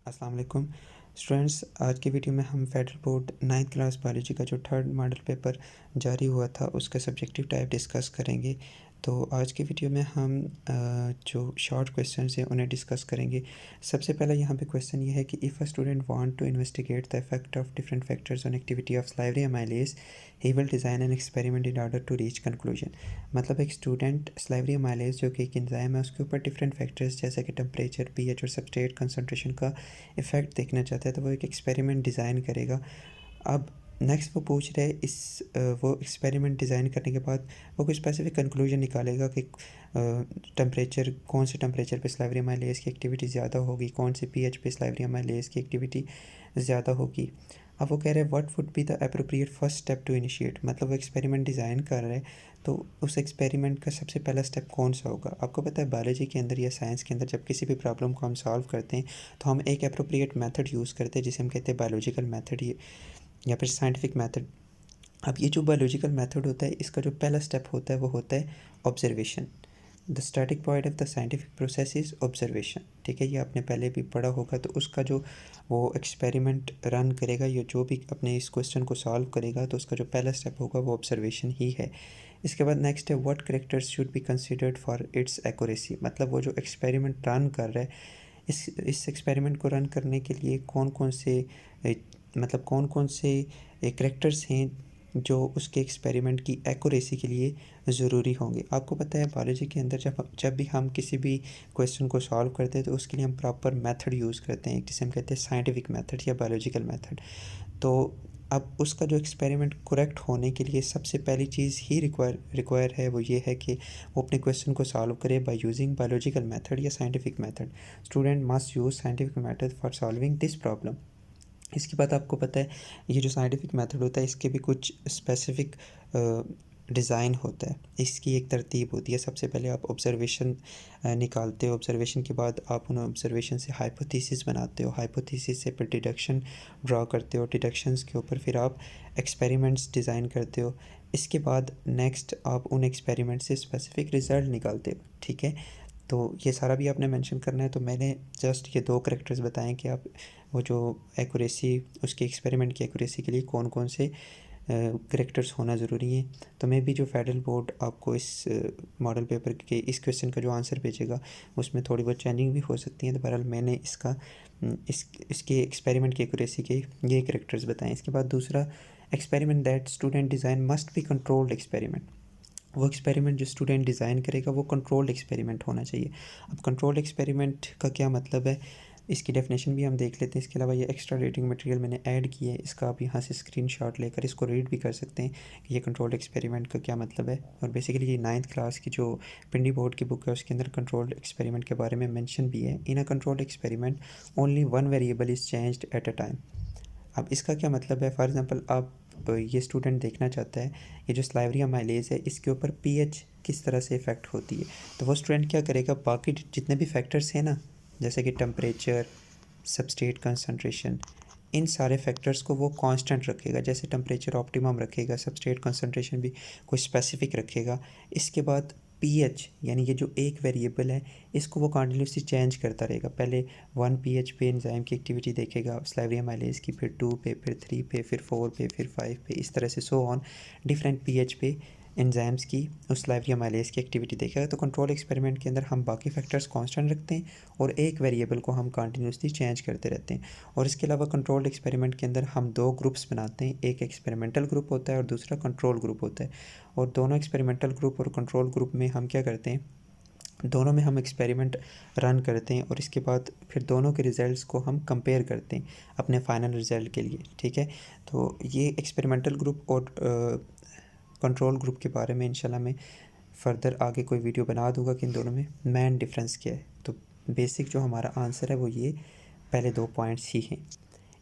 अस्सलाम वालेकुम स्टूडेंट्स। आज की वीडियो में हम federal board 9th class biology का जो थर्ड मॉडल पेपर जारी हुआ था उसका सब्जेक्टिव टाइप डिस्कस करेंगे। तो आज की वीडियो में हम जो शॉर्ट क्वेश्चंस हैं उन्हें डिस्कस करेंगे। सबसे पहला यहाँ पे क्वेश्चन ये है कि if a student want to investigate the effect of different factors on activity of salivary amylase he will design an experiment in order to reach conclusion. मतलब एक स्टूडेंट सलाइवरी अमाइलेज जो कि एक एंजाइम है उसके ऊपर डिफरेंट फैक्टर्स जैसे कि टेम्परेचर, पीएच और सबस्ट्रेट कंसनट्रेशन का इफ़ेक्ट देखना चाहता है तो वो एक एक्सपेरिमेंट डिज़ाइन करेगा। अब नेक्स्ट वो पूछ रहे हैं वो एक्सपेरिमेंट डिज़ाइन करने के बाद वो कोई स्पेसिफिक कंक्लूजन निकालेगा कि टेम्परेचर कौन से टेम्परेचर पे सलाइवरी अमाइलेज की एक्टिविटी ज़्यादा होगी, कौन से पीएच पे सलाइवरी अमाइलेज की एक्टिविटी ज़्यादा होगी। अब वो कह रहे हैं what would be the appropriate first step to initiate. मतलब वो एक्सपेरिमेंट डिज़ाइन कर रहे हैं तो उस एक्सपेरिमेंट का सबसे पहला स्टेप कौन सा होगा। आपको पता है बायोलॉजी के अंदर या साइंस के अंदर जब किसी भी प्रॉब्लम को हम सॉल्व करते हैं तो हम एक अप्रोप्रिएट मेथड यूज़ करते हैं जिसे हम कहते हैं बायोलॉजिकल मेथड या फिर साइंटिफिक मेथड। अब ये जो बायोलॉजिकल मेथड होता है इसका जो पहला स्टेप होता है वो होता है observation. The starting point of the scientific process is observation. ठीक है, ये आपने पहले भी पढ़ा होगा। तो उसका जो वो एक्सपेरिमेंट रन करेगा या जो भी अपने इस क्वेश्चन को सॉल्व करेगा तो उसका जो पहला स्टेप होगा वो ऑब्जर्वेशन ही है। इसके बाद नेक्स्ट है what characters should be considered for its accuracy. मतलब वो जो एक्सपेरिमेंट रन कर रहा है इस एक्सपेरिमेंट को रन करने के लिए कौन कौन से मतलब कौन कौन से कैरेक्टर्स हैं जो उसके एक्सपेरिमेंट की एक्यूरेसी के लिए ज़रूरी होंगे। आपको पता है बायोलॉजी के अंदर जब भी हम किसी भी क्वेश्चन को सॉल्व करते हैं तो उसके लिए हम प्रॉपर मेथड यूज़ करते हैं जिसे हम कहते हैं साइंटिफिक मेथड या बायोलॉजिकल मेथड। तो अब उसका जो एक्सपेरिमेंट करेक्ट होने के लिए सबसे पहली चीज़ ही रिक्वायर है वो ये है कि वो अपने क्वेश्चन को सॉल्व करे बाय यूजिंग बायोलॉजिकल मेथड या scientific method. Student must use scientific method for solving this problem. इसके बाद आपको पता है ये जो साइंटिफिक मेथड होता है इसके भी कुछ स्पेसिफिक डिज़ाइन होता है। इसकी एक तरतीब होती है। सबसे पहले आप ऑब्जर्वेशन निकालते हो, ऑब्जर्वेशन के बाद आप उन ऑब्जर्वेशन से हाइपोथेसिस बनाते हो, हाइपोथेसिस से फिर डिडक्शन ड्रा करते हो, डिडक्शंस के ऊपर फिर आप एक्सपेरिमेंट्स डिज़ाइन करते हो। इसके बाद नेक्स्ट आप उन एक्सपेरिमेंट से स्पेसिफिक रिज़ल्ट निकालते हो। ठीक है, तो ये सारा भी आपने मेंशन करना है। तो मैंने जस्ट ये दो करैक्टर्स बताएं कि आप वो जो एक्यूरेसी उसके एक्सपेरिमेंट की एक्यूरेसी के लिए कौन कौन से करैक्टर्स होना ज़रूरी है। तो मैं भी जो फेडरल बोर्ड आपको इस मॉडल पेपर के इस क्वेश्चन का जो आंसर भेजेगा उसमें थोड़ी बहुत चेंजिंग भी हो सकती है। तो बहरहाल मैंने इसके एक्सपेरिमेंट की एक्यूरेसी के ये करैक्टर्स बताएं। इसके बाद दूसरा experiment that student design must be controlled experiment. वो एक्सपेरिमेंट जो स्टूडेंट डिज़ाइन करेगा वो कंट्रोल्ड एक्सपेरिमेंट होना चाहिए। अब कंट्रोल्ड एक्सपेरिमेंट का क्या मतलब है इसकी डेफिनेशन भी हम देख लेते हैं। इसके अलावा ये एक्स्ट्रा रेटिंग मटेरियल मैंने ऐड किया है, इसका आप यहाँ से स्क्रीनशॉट लेकर इसको रीड भी कर सकते हैं कि ये कंट्रोल्ड एक्सपेरिमेंट का क्या मतलब है। और बेसिकली ये 9th क्लास की जो पिंडी बोर्ड की बुक है उसके अंदर कंट्रोल्ड एक्सपेरिमेंट के बारे में मेंशन भी है। In a controlled experiment only one variable is changed at a time. अब इसका क्या मतलब है, फॉर एग्ज़ाम्पल आप ये स्टूडेंट देखना चाहता है ये जो सलाइवरी अमाइलेज है इसके ऊपर पीएच किस तरह से इफ़ेक्ट होती है। तो वो स्टूडेंट क्या करेगा, बाकी जितने भी फैक्टर्स हैं ना जैसे कि टेम्परेचर, सबस्ट्रेट कंसंट्रेशन, इन सारे फैक्टर्स को वो कांस्टेंट रखेगा। जैसे टेम्परेचर ऑप्टिमम रखेगा, सबस्ट्रेट कंसंट्रेशन भी कोई स्पेसिफिक रखेगा। इसके बाद पीएच यानी ये जो एक वेरिएबल है इसको वो कंटिन्यूसली चेंज करता रहेगा। पहले 1 पीएच पे एंजाइम की एक्टिविटी देखेगा सलाइवरी अमाइलेज की, फिर 2 पे, फिर 3 पे, फिर 4 पे, फिर 5 पे, इस तरह से सो ऑन डिफरेंट पीएच पे एंजाइम्स की उस सलाइवरी अमाइलेज की एक्टिविटी देखेगा। तो कंट्रोल एक्सपेरिमेंट के अंदर हम बाकी फैक्टर्स कांस्टेंट रखते हैं और एक वेरिएबल को हम कंटिन्यूसली चेंज करते रहते हैं। और इसके अलावा कंट्रोल्ड एक्सपेरिमेंट के अंदर हम दो ग्रुप्स बनाते हैं, एक एक्सपेरिमेंटल ग्रुप होता है और दूसरा कंट्रोल ग्रुप होता है। और दोनों एक्सपेरिमेंटल ग्रुप और कंट्रोल ग्रुप में हम क्या करते हैं, दोनों में हम एक्सपेरिमेंट रन करते हैं और इसके बाद फिर दोनों के रिज़ल्ट्स को हम कंपेयर करते हैं अपने फाइनल रिज़ल्ट के लिए। ठीक है, तो ये एक्सपेरिमेंटल ग्रुप और कंट्रोल ग्रुप के बारे में इंशाल्लाह मैं फ़र्दर आगे कोई वीडियो बना दूंगा कि इन दोनों में मेन डिफरेंस क्या है। तो बेसिक जो हमारा आंसर है वो ये पहले दो पॉइंट्स ही हैं।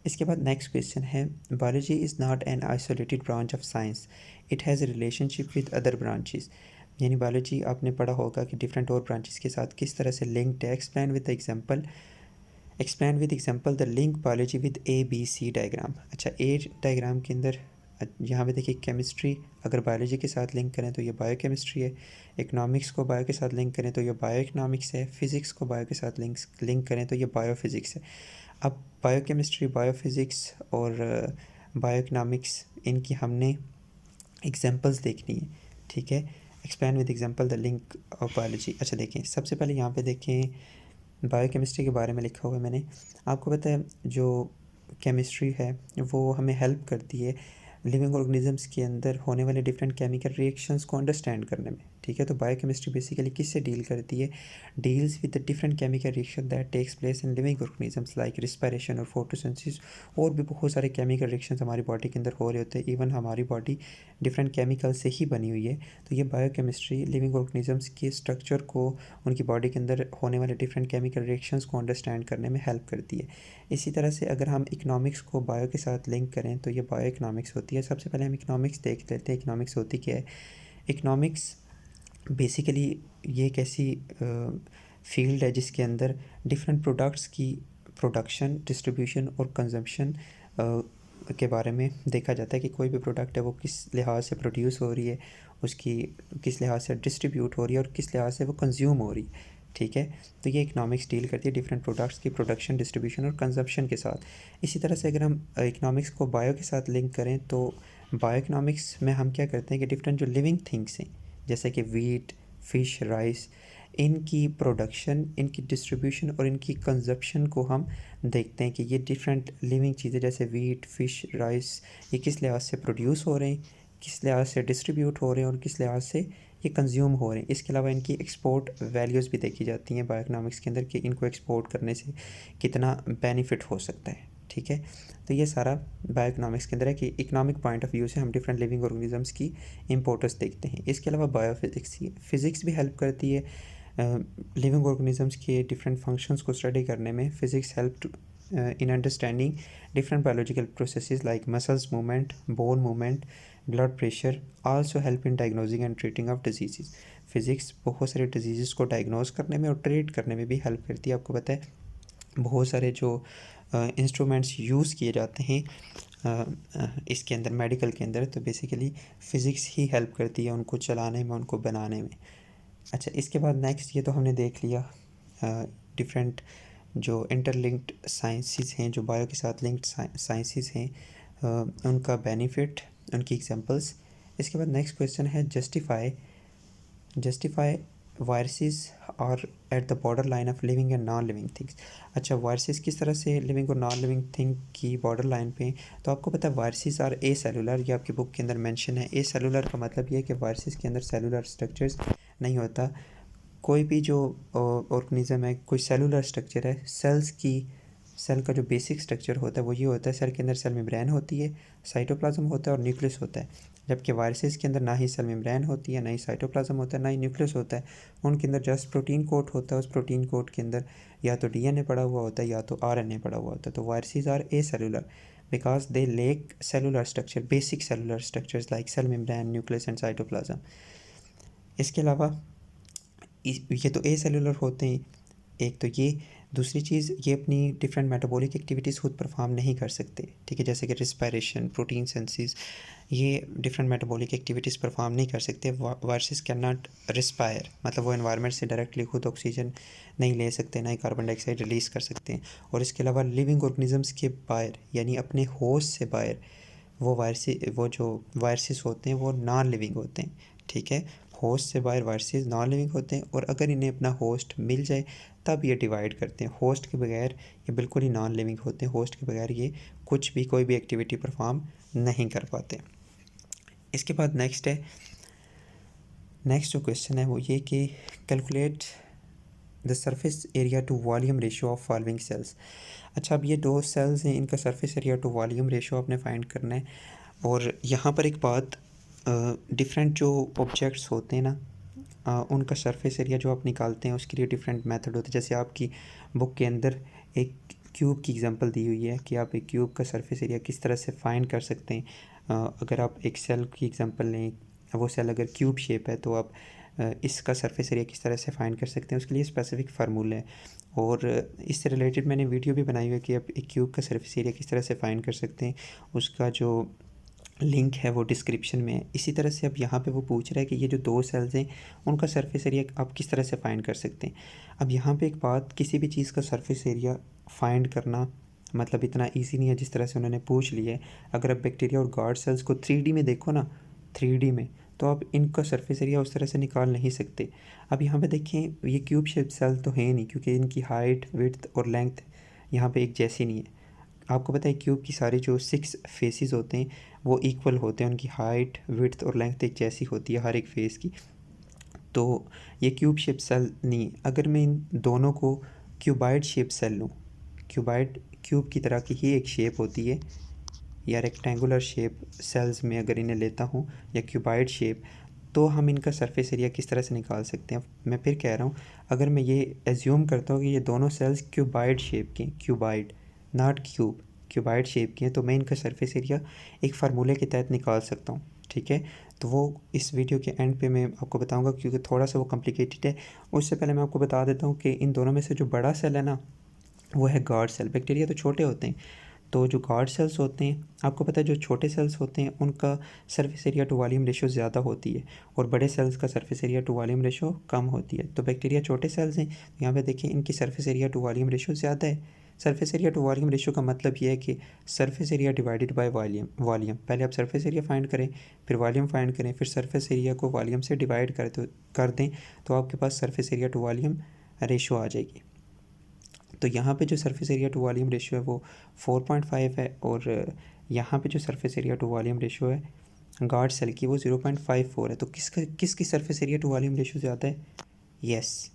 इसके बाद नेक्स्ट क्वेश्चन है biology is not an isolated branch of science, it has a relationship with other branches. यानी बायोलॉजी आपने पढ़ा होगा कि डिफरेंट और ब्रांचेस के साथ किस तरह से लिंक्ड है। Explain with example the link biology with A B C diagram. अच्छा, ए डायग्राम के अंदर यहाँ पे देखिए केमिस्ट्री अगर बायोलॉजी के साथ लिंक करें तो ये बायोकेमिस्ट्री है, इकोनॉमिक्स को बायो के साथ लिंक करें तो ये बायो इकोनॉमिक्स है, फिज़िक्स को बायो के साथ लिंक करें तो ये बायोफिज़िक्स है। अब बायोकेमिस्ट्री, बायोफिज़िक्स और बायोइकोनॉमिक्स, इनकी हमने एग्जांपल्स देखनी है, ठीक है। Explain with example the link of biology. अच्छा देखें, सबसे पहले यहाँ पे देखें बायोकेमिस्ट्री के बारे में लिखा हुआ है मैंने। आपको पता है जो केमिस्ट्री है वो हमें हेल्प करती है लिविंग ऑर्गेनिजम्स के अंदर होने वाले डिफरेंट केमिकल रिएक्शंस को अंडरस्टैंड करने में, ठीक है। तो बायोकेमिस्ट्री बेसिकली किससे डील करती है? Deals with the different chemical reaction that takes place in living organisms like respiration और फोटोसिंथेसिस। और भी बहुत सारे केमिकल रिएक्शंस हमारी बॉडी के अंदर हो रहे होते हैं। इवन हमारी बॉडी डिफरेंट केमिकल से ही बनी हुई है। तो ये बायोकेमिस्ट्री लिविंग ऑर्गेनिजम्स के स्ट्रक्चर को, उनकी बॉडी के अंदर होने वाले डिफरेंट केमिकल रिएक्शंस को अंडरस्टैंड करने में हेल्प करती है। इसी तरह से अगर हम इकनॉमिक्स को बायो के साथ लिंक करें तो ये बायो इकनॉमिक्स होती है। सबसे पहले हम इकनॉमिक्स देख लेते हैं, इकनॉमिक्स होती क्या है। इकनॉमिक्स बेसिकली ये एक ऐसी फील्ड है जिसके अंदर डिफरेंट प्रोडक्ट्स की प्रोडक्शन, डिस्ट्रीब्यूशन और कंजम्पशन के बारे में देखा जाता है कि कोई भी प्रोडक्ट है वो किस लिहाज से प्रोड्यूस हो रही है, उसकी किस लिहाज से डिस्ट्रीब्यूट हो रही है और किस लिहाज से वो कंज्यूम हो रही है, ठीक है। तो ये इकनॉमिक्स डील करती है डिफरेंट प्रोडक्ट्स की प्रोडक्शन, डिस्ट्रीब्यूशन और कंजम्पशन के साथ। इसी तरह से अगर हम इकनॉमिक्स को बायो के साथ लिंक करें तो बायो इकनॉमिक्स में हम क्या करते हैं कि डिफरेंट जो लिविंग थिंग्स हैं जैसे कि वीट, फिश, राइस, इनकी प्रोडक्शन, इनकी डिस्ट्रीब्यूशन और इनकी कंजप्शन को हम देखते हैं कि ये डिफरेंट लिविंग चीज़ें जैसे वीट, फिश, राइस, ये किस लिहाज से प्रोड्यूस हो रहे हैं, किस लिहाज से डिस्ट्रीब्यूट हो रहे हैं और किस लिहाज से ये कंज्यूम हो रहे हैं। इसके अलावा इनकी एक्सपोर्ट वैल्यूज़ भी देखी जाती हैं बायोइकोनॉमिक्स के अंदर कि इनको एक्सपोर्ट करने से कितना बेनिफिट हो सकता है, ठीक है। तो ये सारा बायोइकोनॉमिक्स के अंदर है कि इकोनॉमिक पॉइंट ऑफ व्यू से हम डिफरेंट लिविंग ऑर्गेनिजम्स की इंपॉर्टेंस देखते हैं। इसके अलावा बायोफिज़िक्स, फिज़िक्स भी हेल्प करती है लिविंग ऑर्गेनिजम्स के डिफरेंट फंक्शंस को स्टडी करने में। Physics help in understanding different biological processes like muscles movement, bone movement, blood pressure, also help in diagnosing and treating of disease. Physics बहुत सारे disease को डायग्नोज करने में और ट्रीट करने में भी हेल्प करती है। आपको पता है बहुत सारे जो इंस्ट्रूमेंट्स यूज़ किए जाते हैं इसके अंदर, मेडिकल के अंदर, तो बेसिकली फ़िज़िक्स ही हेल्प करती है उनको चलाने में, उनको बनाने में। अच्छा, इसके बाद नेक्स्ट ये तो हमने देख लिया डिफरेंट जो इंटरलिंक्ड साइंसेस हैं, जो बायो के साथ लिंक्ड साइंसेस हैं, उनका बेनिफिट, उनकी एग्जांपल्स। इसके बाद नेक्स्ट क्वेश्चन है जस्टिफाई वायरसेस और at the border line of living and non living things. अच्छा, वायरसेस किस तरह से लिविंग और नॉन लिविंग थिंग की बॉर्डर लाइन पे। तो आपको पता है वायरसेस और ए सेलुलर, ये आपकी बुक के अंदर मेंशन है। ए सेलुलर का मतलब ये है कि वायरसेस के अंदर सेलुलर स्ट्रक्चर्स नहीं होता। कोई भी जो ऑर्गेनिज्म है, कोई सेलुलर स्ट्रक्चर है, सेल का जो बेसिक स्ट्रक्चर होता है वो ये होता है, सेल के अंदर सेल मेम्ब्रेन होती है, साइटोप्लाज्म होता है और न्यूक्लियस होता है। जबकि वायरसेस के अंदर ना ही सेल मेम्ब्रेन होती है, ना ही साइटोप्लाज्म होता है, ना ही न्यूक्लियस होता है। उनके अंदर जस्ट प्रोटीन कोट होता है। उस प्रोटीन कोट के अंदर या तो डीएनए पड़ा हुआ होता है या तो आरएनए पड़ा हुआ होता है। तो viruses are acellular because they lack cellular structure, basic cellular structures like cell membrane, nucleus and cytoplasm. इसके अलावा ये तो ए सेलुलर होते हैं एक, तो ये दूसरी चीज़, ये अपनी डिफरेंट मेटाबॉलिक एक्टिविटीज़ खुद परफॉर्म नहीं कर सकते, ठीक है। जैसे कि रिस्पायरेशन, प्रोटीन सिंथेसिस, ये डिफरेंट मेटाबॉलिक एक्टिविटीज़ परफॉर्म नहीं कर सकते। वायरसेस कैन नॉट रिस्पायर, मतलब वो एनवायरनमेंट से डायरेक्टली खुद ऑक्सीजन नहीं ले सकते, ना ही कार्बन डाइऑक्साइड रिलीज़ कर सकते हैं। और इसके अलावा लिविंग ऑर्गेनिजम्स के बाहर, यानी अपने होस्ट से बाहर, वो जो वायरसेस होते हैं वो नॉन लिविंग होते हैं, ठीक है। होस्ट से बाहर वायरसेस नॉन लिविंग होते हैं और अगर इन्हें अपना होस्ट मिल जाए तब ये डिवाइड करते हैं। होस्ट के बगैर ये बिल्कुल ही नॉन लिविंग होते हैं। होस्ट के बगैर ये कुछ भी, कोई भी एक्टिविटी परफॉर्म नहीं कर पाते। इसके बाद नेक्स्ट जो क्वेश्चन है वो ये कि calculate the surface area to volume ratio of following cells. अच्छा, अब ये दो सेल्स हैं, इनका surface area to volume ratio आपने फाइंड करना है। और यहाँ पर एक बात, डिफरेंट जो ऑब्जेक्ट्स होते हैं ना, उनका सरफेस एरिया जो आप निकालते हैं उसके लिए डिफरेंट मेथड होते हैं। जैसे आपकी बुक के अंदर एक क्यूब की एग्जांपल दी हुई है कि आप एक क्यूब का सरफेस एरिया किस तरह से फाइंड कर सकते हैं। अगर आप एक सेल की एग्जांपल लें, वो सेल अगर क्यूब शेप है तो आप इसका सरफेस एरिया किस तरह से फाइंड कर सकते हैं, उसके लिए स्पेसिफिक फार्मूले हैं। और इससे रिलेटेड मैंने वीडियो भी बनाई हुई है कि आप एक क्यूब का सरफेस एरिया किस तरह से फाइंड कर सकते हैं, उसका जो लिंक है वो डिस्क्रिप्शन में है। इसी तरह से अब यहाँ पे वो पूछ रहा है कि ये जो दो सेल्स हैं उनका सरफेस एरिया आप किस तरह से फाइंड कर सकते हैं। अब यहाँ पे एक बात, किसी भी चीज़ का सरफेस एरिया फाइंड करना मतलब इतना इजी नहीं है जिस तरह से उन्होंने पूछ लिया है। अगर आप बैक्टीरिया और गार्ड सेल्स को 3D में देखो ना, 3D में, तो आप इनका सरफेस एरिया उस तरह से निकाल नहीं सकते। अब यहाँ पे देखें, ये क्यूब शेप सेल तो है नहीं, क्योंकि इनकी हाइट, विड्थ और लेंथ यहाँ पे एक जैसी नहीं है। आपको पता है क्यूब की सारी जो 6 फेसेस होते हैं वो इक्वल होते हैं, उनकी हाइट, विड्थ और लेंथ एक जैसी होती है हर एक फेस की। तो ये क्यूब शेप सेल नहीं। अगर मैं इन दोनों को क्यूबाइड शेप सेल लूँ, क्यूबाइड क्यूब की तरह की ही एक शेप होती है, या रेक्टेंगुलर शेप सेल्स में अगर इन्हें लेता हूँ, या क्यूबाइड शेप, तो हम इनका सरफेस एरिया किस तरह से निकाल सकते हैं। मैं फिर कह रहा हूँ, अगर मैं ये एज्यूम करता हूँ कि ये दोनों सेल्स क्यूबाइड शेप के, cuboid not cube, cuboid shape के हैं, तो मैं इनका सरफेस एरिया एक फार्मूले के तहत निकाल सकता हूँ। ठीक है, तो वो इस वीडियो के एंड पे मैं आपको बताऊंगा, क्योंकि थोड़ा सा वो कॉम्प्लिकेटेड है। उससे पहले मैं आपको बता देता हूँ कि इन दोनों में से जो बड़ा सेल है ना, वो है गार्ड सेल। बैक्टीरिया तो छोटे होते हैं, तो जो गार्ड सेल्स होते हैं, आपको पता है जो छोटे सेल्स होते हैं उनका surface area to volume ratio ज़्यादा होती है, और बड़े सेल्स का surface area to volume ratio कम होती है। तो बैक्टीरिया छोटे सेल्स हैं, तो यहाँ पे देखिए इनकी surface area to volume ratio ज़्यादा है। Surface area to volume ratio का मतलब ये है कि surface area divided by volume. पहले आप सरफेस एरिया फाइंड करें, फिर वॉल्यूम फाइंड करें, फिर सरफेस एरिया को वॉल्यूम से डिवाइड कर दें, तो आपके पास surface area to volume ratio आ जाएगी। तो यहाँ पे जो surface area to volume ratio है वो 4.5 है, और यहाँ पे जो surface area to volume ratio है गार्ड सेल की वो 0.54 है। तो किसकी surface area to volume ratio ज़्यादा है? यस,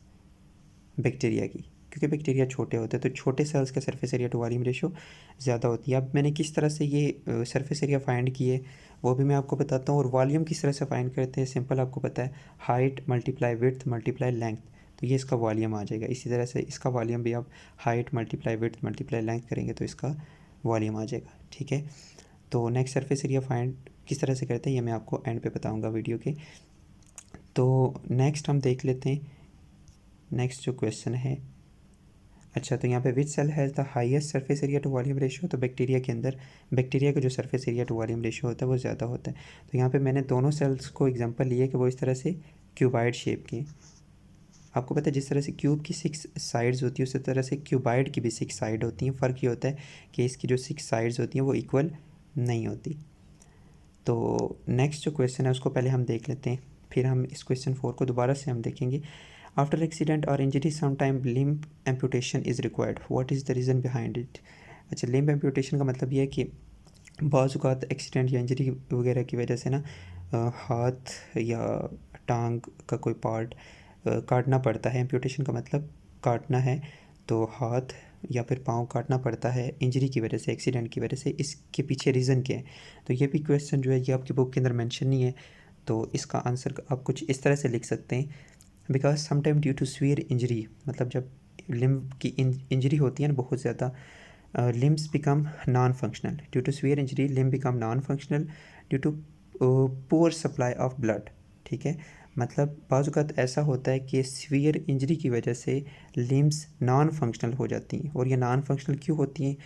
बैक्टीरिया की, क्योंकि बैक्टीरिया छोटे होते हैं, तो छोटे सेल्स का surface area to volume ratio ज़्यादा होती है। अब मैंने किस तरह से ये सरफेस एरिया फाइंड किए वो भी मैं आपको बताता हूँ, और वॉल्यूम किस तरह से फाइंड करते हैं। सिंपल, आपको पता है, height multiply width multiply length, तो ये इसका वॉल्यूम आ जाएगा। इसी तरह से इसका वॉल्यूम भी आप height multiply width multiply length करेंगे तो इसका वॉल्यूम आ जाएगा। ठीक है, तो नेक्स्ट सरफेस एरिया फाइंड किस तरह से करते हैं ये मैं आपको एंड पे बताऊंगा वीडियो के। तो नेक्स्ट हम देख लेते हैं, नेक्स्ट जो क्वेश्चन है। अच्छा, तो यहाँ पे which cell has the highest surface area to volume ratio. तो बैक्टीरिया के अंदर बैक्टीरिया का जो surface area to volume ratio होता है वो ज़्यादा होता है। तो यहाँ पे मैंने दोनों सेल्स को एग्जांपल लिए कि वो इस तरह से क्यूबाइड शेप के। आपको पता है जिस तरह से क्यूब की 6 साइड्स होती है उसी तरह से क्यूबाइड की भी 6 साइड होती हैं। फ़र्क ये होता है कि इसकी जो 6 साइड्स होती हैं वो इक्वल नहीं होती। तो नेक्स्ट जो क्वेश्चन है उसको पहले हम देख लेते हैं, फिर हम इस क्वेश्चन 4 को दोबारा से हम देखेंगे। आफ्टर एक्सीडेंट और injury sometime limb amputation is required, what is the reason behind it. अच्छा, लिम्ब एम्पुटेशन का मतलब ये है कि बाज़ औक़ात एक्सीडेंट या इंजरी वगैरह की वजह से ना हाथ या टांग का कोई पार्ट काटना पड़ता है। एम्पुटेशन का मतलब काटना है, तो हाथ या फिर पाँव काटना पड़ता है इंजरी की वजह से, एक्सीडेंट की वजह से। इसके पीछे रीज़न क्या है? तो ये भी क्वेश्चन जो है ये आपकी बुक के अंदर मेंशन नहीं है, तो इसका आंसर आप कुछ इस तरह से लिख सकते हैं, because sometime due to severe injury, मतलब जब लिम्ब की इंजरी होती है ना बहुत ज़्यादा, limbs become non functional. Due to severe injury limb become non functional due to poor supply of blood. ठीक है, मतलब बाज़ औक़ात ऐसा होता है कि सीवियर इंजरी की वजह से लिम्ब्स नॉन फंक्शनल हो जाती हैं। और ये नॉन फंक्शनल क्यों होती हैं?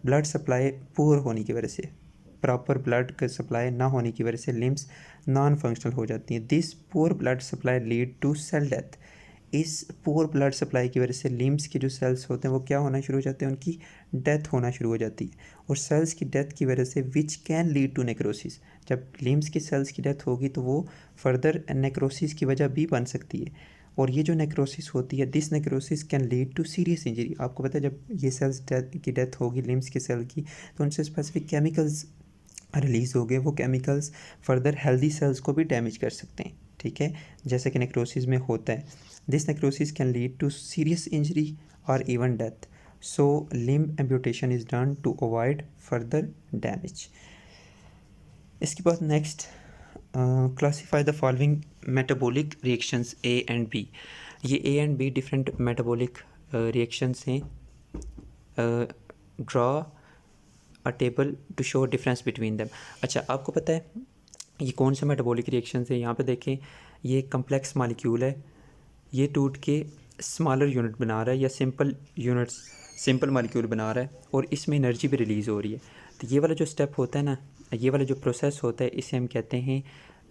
ब्लड सप्लाई पुअर होने की वजह से, प्रॉपर ब्लड का सप्लाई ना होने की वजह से लिम्ब्स नॉन फंक्शनल हो जाती हैं। This poor blood supply lead to cell death. इस पुअर ब्लड सप्लाई की वजह से लिम्ब्स के जो सेल्स होते हैं वो क्या होना शुरू हो जाते हैं, उनकी डेथ होना शुरू हो जाती है। और सेल्स की डेथ की वजह से which can lead to necrosis, जब लिम्ब्स की सेल्स की डेथ होगी तो वो फर्दर नेक्रोसिस की वजह भी बन सकती है। और ये जो नेक्रोसिस होती है, this necrosis can lead to serious injury. आपको पता है जब ये सेल्स की डेथ होगी लिम्ब्स के सेल की, तो उनसे स्पेसिफिक केमिकल्स रिलीज़ हो गए, वो केमिकल्स फर्दर हेल्दी सेल्स को भी डैमेज कर सकते हैं। ठीक है, जैसे कि नेक्रोसिस में होता है। This necrosis can lead to serious injury और even death, so limb amputation is done to avoid further damage. इसके बाद next, classify the following metabolic reactions A and B. ये A and B different metabolic reactions हैं। Draw a table to show difference between them. अच्छा, आपको पता है ये कौन से मेटाबॉलिक रिएक्शंस है? यहाँ पे देखें, ये कम्प्लेक्स मॉलिक्यूल है, ये टूट के स्मॉलर यूनिट बना रहा है या सिंपल मॉलिक्यूल बना रहा है, और इसमें एनर्जी भी रिलीज़ हो रही है। तो ये वाला जो स्टेप होता है ना, ये वाला जो प्रोसेस होता है, इसे हम कहते हैं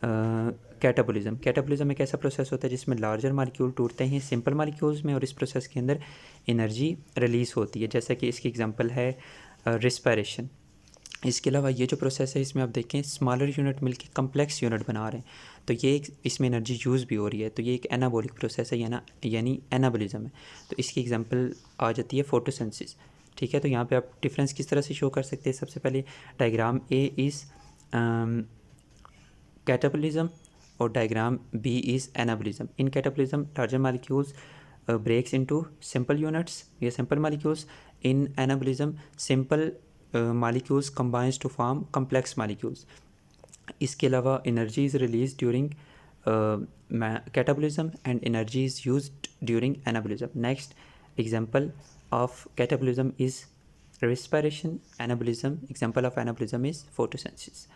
कैटाबोलिज्म एक ऐसा प्रोसेस होता है जिसमें लार्जर मालिक्यूल टूटते हैं सिंपल मालिक्यूल्स में और इस प्रोसेस के अंदर एनर्जी रिलीज़ होती है, जैसा कि इसकी एग्जांपल है रिस्पायरेशन। इसके अलावा ये जो प्रोसेस है इसमें आप देखें स्मॉलर यूनिट मिलके कम्प्लेक्स यूनिट बना रहे हैं, तो ये एक इसमें एनर्जी यूज़ भी हो रही है, तो ये एक एनाबॉलिक प्रोसेस है यानी एनाबोलिज्म है। तो इसकी एग्जांपल आ जाती है फोटोसिंथेसिस। ठीक है, तो यहाँ पे आप डिफरेंस किस तरह से शो कर सकते हैं। सबसे पहले डायग्राम ए इज़ कैटाबोलिज्म और diagram B is anabolism. In catabolism larger molecules breaks into simple units या simple molecules. In anabolism simple molecules combines to form complex molecules. इसके अलावा energy is released during catabolism and energy is used during anabolism. Next example of catabolism is respiration. Anabolism, example of anabolism is photosynthesis.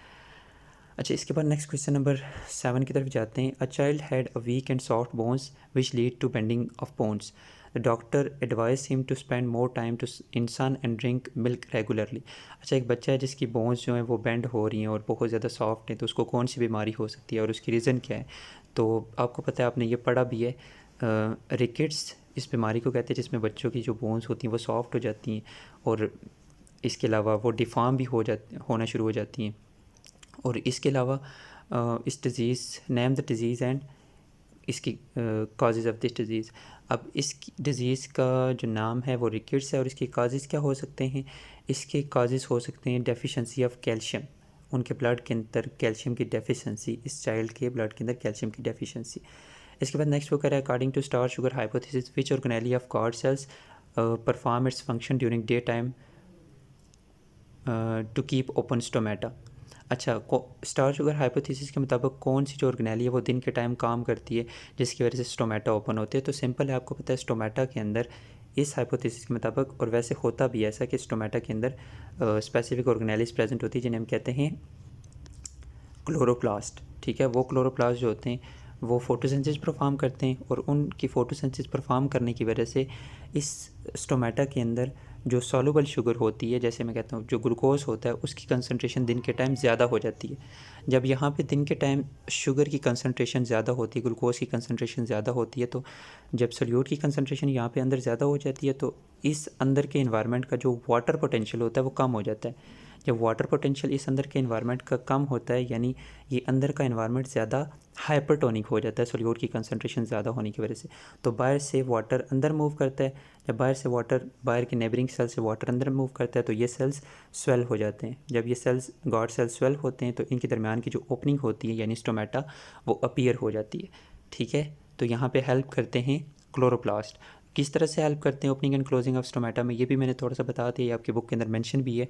अच्छा, इसके बाद next question number 7 की तरफ जाते हैं। A child had a weak and soft bones which lead to bending of bones. The doctor advise him to spend more time to in sun and drink milk regularly. अच्छा, एक बच्चा है जिसकी bones जो हैं वो बेंड हो रही हैं और बहुत ज़्यादा सॉफ्ट हैं, तो उसको कौन सी बीमारी हो सकती है और उसकी रीज़न क्या है। तो आपको पता है, आपने ये पढ़ा भी है, रिकेट्स इस बीमारी को कहते हैं, जिसमें बच्चों की जो बोन्स होती हैं वो सॉफ्ट हो जाती हैं और इसके अलावा वो डिफॉर्म भी होना शुरू हो जाती हैं। और इसके अलावा इस disease name the disease and इसकी काजेज़ ऑफ दिस डिज़ीज़। अब इस डिज़ीज़ का जो नाम है वो रिकेट्स है और इसके काजेज़ क्या हो सकते हैं। इसके काजेज़ हो सकते हैं डेफिशिएंसी ऑफ कैल्शियम, उनके ब्लड के अंदर कैल्शियम की डेफिशिएंसी, इस चाइल्ड के ब्लड के अंदर कैल्शियम की डेफिशिएंसी। इसके बाद नेक्स्ट वो कह रहा है according to star sugar hypothesis which organelle of guard cells perform its function during day time to keep open stomata. अच्छा, स्टार शुगर हाइपोथेसिस के मुताबिक कौन सी जो ऑर्गेनेली है वो दिन के टाइम काम करती है जिसकी वजह से स्टोमेटा ओपन होते हैं। तो सिंपल है, आपको पता है स्टोमेटा के अंदर इस हाइपोथेसिस के मुताबिक, और वैसे होता भी ऐसा कि स्टोमेटा के अंदर स्पेसिफिक ऑर्गेनेलीज प्रेजेंट होती है जिन्हें हम कहते हैं क्लोरोप्लास्ट। ठीक है, वो क्लोरोप्लास्ट जो होते हैं वो फोटोसिंथेसिस परफॉर्म करते हैं और उनकी फोटोसिंथेसिस परफॉर्म करने की वजह से इस स्टोमेटा के अंदर जो सॉल्युबल शुगर होती है, जैसे मैं कहता हूँ जो ग्लूकोज होता है, उसकी कंसंट्रेशन दिन के टाइम ज़्यादा हो जाती है। जब यहाँ पे दिन के टाइम शुगर की कंसंट्रेशन ज़्यादा होती है, ग्लूकोज की कंसंट्रेशन ज़्यादा होती है, तो जब सोल्यूट की कंसंट्रेशन यहाँ पे अंदर ज़्यादा हो जाती है तो इस अंदर के इन्वायरमेंट का जो वाटर पोटेंशियल होता है वो कम हो जाता है। जब वाटर पोटेंशियल इस अंदर के इन्वायरमेंट का कम होता है, यानी ये अंदर का इन्वायरमेंट ज़्यादा हाइपरटोनिक हो जाता है सोल्यूट की कंसंट्रेशन ज़्यादा होने की वजह से, तो बाहर से वाटर अंदर मूव करता है। जब बाहर के नेबरिंग सेल से वाटर अंदर मूव करता है तो ये सेल्स स्वेल हो जाते हैं। जब ये सेल्स गॉड सेल्स स्वेल होते हैं तो इनके दरमियान की जो ओपनिंग होती है यानी स्टोमेटा, वो अपीयर हो जाती है। ठीक है, तो यहाँ पे हेल्प करते हैं क्लोरोप्लास्ट। किस तरह से हेल्प करते हैं opening and closing of stomata में, ये भी मैंने थोड़ा सा बता दिया, आपकी बुक के अंदर मेंशन भी है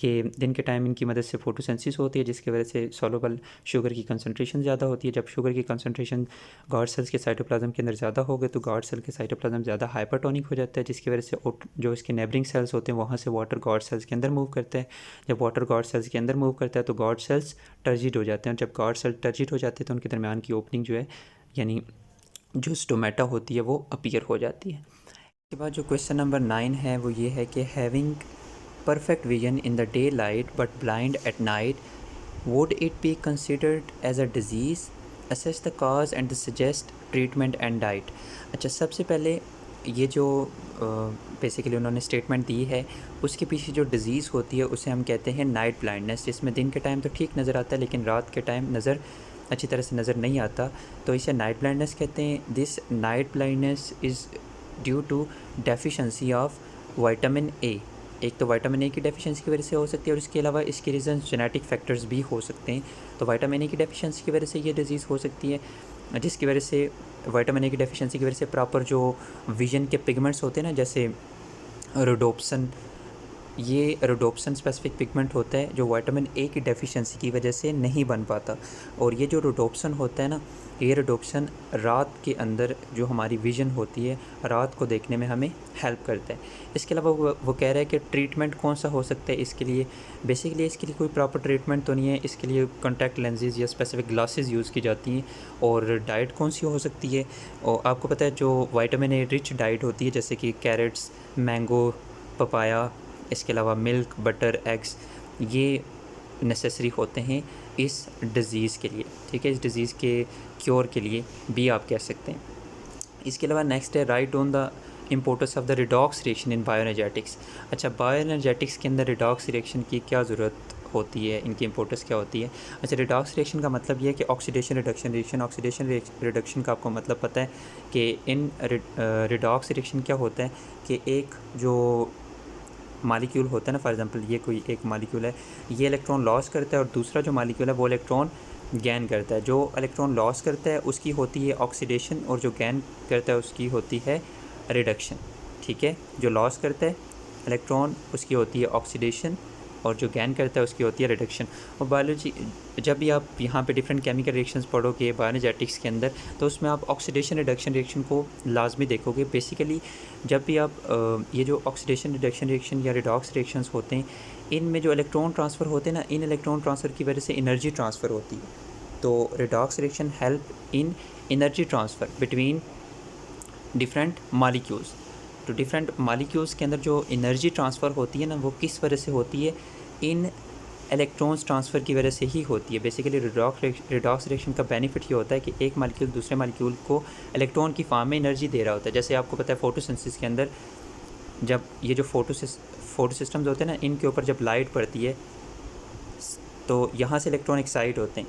कि दिन के टाइम इनकी मदद से फोटोसिंथेसिस होती है जिसकी वजह से सॉल्युबल शुगर की कंसंट्रेशन ज़्यादा होती है। जब शुगर की कंसंट्रेशन गॉड सेल्स के साइटोप्लाज्म के अंदर ज़्यादा हो गए तो गॉड सेल के साइटोप्लाज्म ज़्यादा हाइपरटोनिक हो जाता है, जिसकी वजह से जो इसके नेबरिंग सेल्स होते हैं वहाँ से वाटर गॉड सेल्स के अंदर मूव करता है। जब वाटर गॉड सेल्स के अंदर मूव करता है तो गॉड सेल्स टर्जिड हो जाते हैं, और जब गॉड सेल टर्जिड हो जाते हैं तो उनके दरमियान की ओपनिंग जो है यानी जो स्टोमेटा होती है वो अपीयर हो जाती है। इसके बाद जो क्वेश्चन नंबर 9 है वो ये है कि having perfect vision in the daylight but blind at night, would it be considered as a disease? Assess the cause and suggest treatment and diet. अच्छा, सबसे पहले ये जो बेसिकली उन्होंने स्टेटमेंट दी है उसके पीछे जो डिज़ीज़ होती है उसे हम कहते हैं नाइट ब्लाइंडनेस, जिसमें दिन के टाइम तो ठीक नज़र आता है लेकिन रात के टाइम नज़र अच्छी तरह से नज़र नहीं आता, तो इसे नाइट ब्लाइंडनेस कहते हैं। This night blindness is due to deficiency of vitamin A. एक तो विटामिन ए की डेफिशिएंसी की वजह से हो सकती है और इसके अलावा इसके रीज़न जेनेटिक फैक्टर्स भी हो सकते हैं। तो विटामिन ए की डेफिशिएंसी की वजह से ये डिज़ीज़ हो सकती है, जिसकी वजह से विटामिन ए की डेफिशिएंसी की वजह से प्रॉपर जो विजन के पिगमेंट्स होते हैं ना, जैसे रोडोप्सिन, ये रोडोप्सिन स्पेसिफिक पिगमेंट होता है जो विटामिन ए की डेफिशिएंसी की वजह से नहीं बन पाता। और ये जो रोडोप्सिन होता है ना, ये रोडोप्सिन रात के अंदर जो हमारी विज़न होती है रात को देखने में हमें हेल्प करता है। इसके अलावा वो कह रहा है कि ट्रीटमेंट कौन सा हो सकता है इसके लिए। बेसिकली इसके लिए कोई प्रॉपर ट्रीटमेंट तो नहीं है, इसके लिए कॉन्टैक्ट लेंसेज या स्पेसिफिक ग्लासेस यूज़ की जाती हैं। और डाइट कौन सी हो सकती है, और आपको पता है जो विटामिन ए रिच डाइट होती है जैसे कि कैरेट्स, मैंगो, पपाया, इसके अलावा मिल्क, बटर, एग्स, ये नेसेसरी होते हैं इस डिज़ीज़ के लिए, ठीक है, इस डिज़ीज़ के क्योर के लिए भी आप कह सकते हैं। इसके अलावा नेक्स्ट है right on the importance of the redox reaction in bioenergetics. अच्छा, बायोएनर्जेटिक्स के अंदर रिडॉक्स रिएक्शन की क्या ज़रूरत होती है, इनकी इंपॉर्टेंस क्या होती है। अच्छा, रिडॉक्स रिएक्शन का मतलब ये है कि oxidation reduction reaction. Oxidation reduction का आपको मतलब पता है कि इन रिडॉक्स रिएक्शन क्या होता है कि एक जो मालिक्यूल होता है ना, फॉर एग्जांपल ये कोई एक मालिक्यूल है, ये इलेक्ट्रॉन लॉस करता है और दूसरा जो मालिक्यूल है वो इलेक्ट्रॉन गेन करता है। जो इलेक्ट्रॉन लॉस करता है उसकी होती है ऑक्सीडेशन और जो गेन करता है उसकी होती है रिडक्शन, ठीक है। जो लॉस करता है इलेक्ट्रॉन उसकी होती है ऑक्सीडेशन और जो गेन करता है उसकी होती है रिडक्शन। और बायोलॉजी जब भी आप यहाँ पे डिफरेंट केमिकल रिएक्शंस पढ़ोगे बायोएनर्जेटिक्स के अंदर, तो उसमें आप ऑक्सीडेशन रिडक्शन रिएक्शन को लाजमी देखोगे। बेसिकली जब भी आप ये जो ऑक्सीडेशन रिडक्शन रिएक्शन या रिडॉक्स रिएक्शंस होते हैं, इनमें जो इलेक्ट्रॉन ट्रांसफ़र होते हैं ना, इन इलेक्ट्रॉन ट्रांसफ़र की वजह से एनर्जी ट्रांसफ़र होती है। तो redox reaction help in energy transfer between different molecules. तो डिफरेंट मालिक्यूल्स के अंदर जो एनर्जी ट्रांसफ़र होती है ना, वो किस वजह से होती है, इन इलेक्ट्रॉन्स ट्रांसफ़र की वजह से ही होती है। बेसिकली रिडॉक्स रिएक्शन का बेनिफिट ये होता है कि एक मालिक्यूल दूसरे मालिक्यूल को इलेक्ट्रॉन की फॉर्म में एनर्जी दे रहा होता है। जैसे आपको पता है फोटोसिंथेसिस के अंदर जब ये जो फोटो सिस्टम्स होते हैं ना, इनके ऊपर जब लाइट पड़ती है तो यहाँ से इलेक्ट्रॉन एक्साइट होते हैं।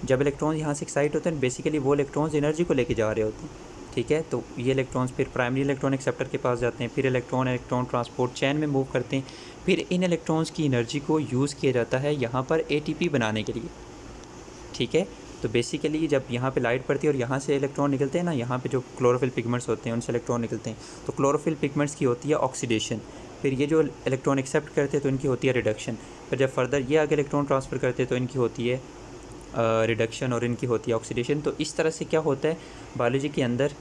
जब इलेक्ट्रॉन यहाँ से एक्साइट होते हैं, बेसिकली वो इलेक्ट्रॉन्स एनर्जी को लेके जा रहे होते हैं, ठीक है। तो ये इलेक्ट्रॉन्स फिर प्राइमरी इलेक्ट्रॉन एक्सेप्टर के पास जाते हैं, फिर इलेक्ट्रॉन ट्रांसपोर्ट चेन में मूव करते हैं, फिर इन इलेक्ट्रॉन्स की एनर्जी को यूज़ किया जाता है यहाँ पर एटीपी बनाने के लिए, ठीक है। तो बेसिकली जब यहाँ पे लाइट पड़ती है और यहाँ से इलेक्ट्रॉन निकलते हैं ना, यहाँ पे जो क्लोरोफिल पिगमेंट्स होते हैं उनसे इलेक्ट्रॉन निकलते हैं, तो क्लोरोफिल पिगमेंट्स की होती है ऑक्सीडेशन। फिर ये जो इलेक्ट्रॉन एक्सेप्ट करते हैं तो इनकी होती है रिडक्शन। फिर जब फर्दर ये आगे इलेक्ट्रॉन ट्रांसफ़र करते हैं तो इनकी होती है रिडक्शन और इनकी होती है ऑक्सीडेशन। तो इस तरह से क्या होता है बायोलॉजी के अंदर